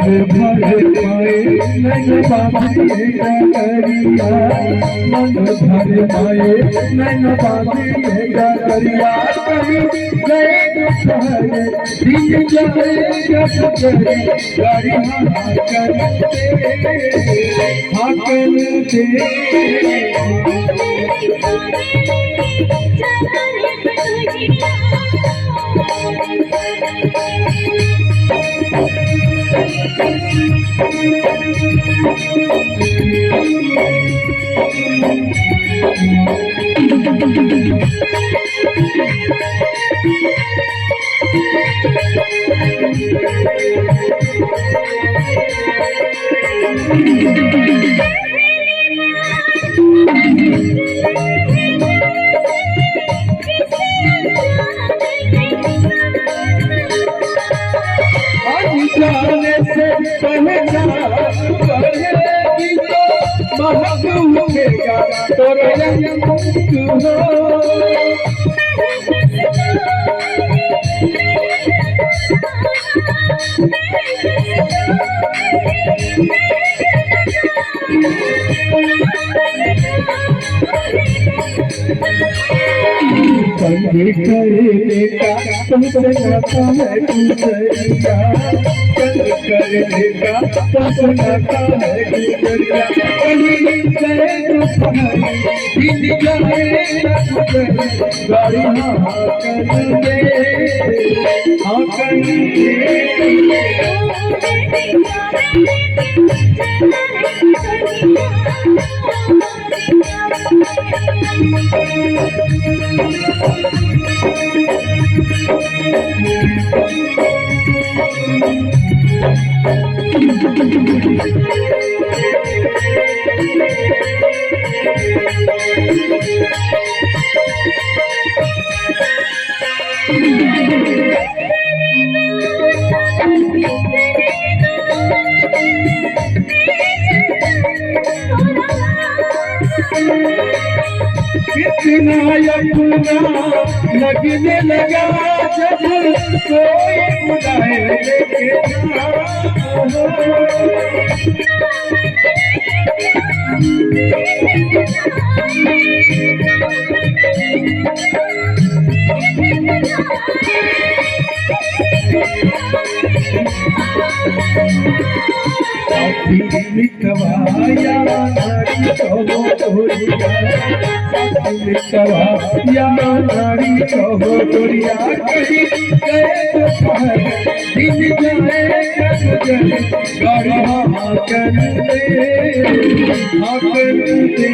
भर पाए नैन बाबी डगरिया, मन भर पाए नैन बाबी डगरिया। कहीं गए दोपहर दिन जाए जब करे गाड़ी हाकन दे। जाने से पहचान बढ़ेगी तो महक उठेगा तोरे रंग हो। संगे करने का तुमसे नाता है गुजरिया, संग करने का तुमसे नाता है गुजरिया। कहीं गए दोपहर दिन जाए गाड़ी हाकन दे, हाकन दे। कितना अपना लगने लगा जब कोई बुलाए लेके लिखवाया नारी तो तोरिया, लिखवाया नारी तो तोरिया। कहीं गए दोपहर दिन जाए गाड़ी हाकन दे, हाकन दे।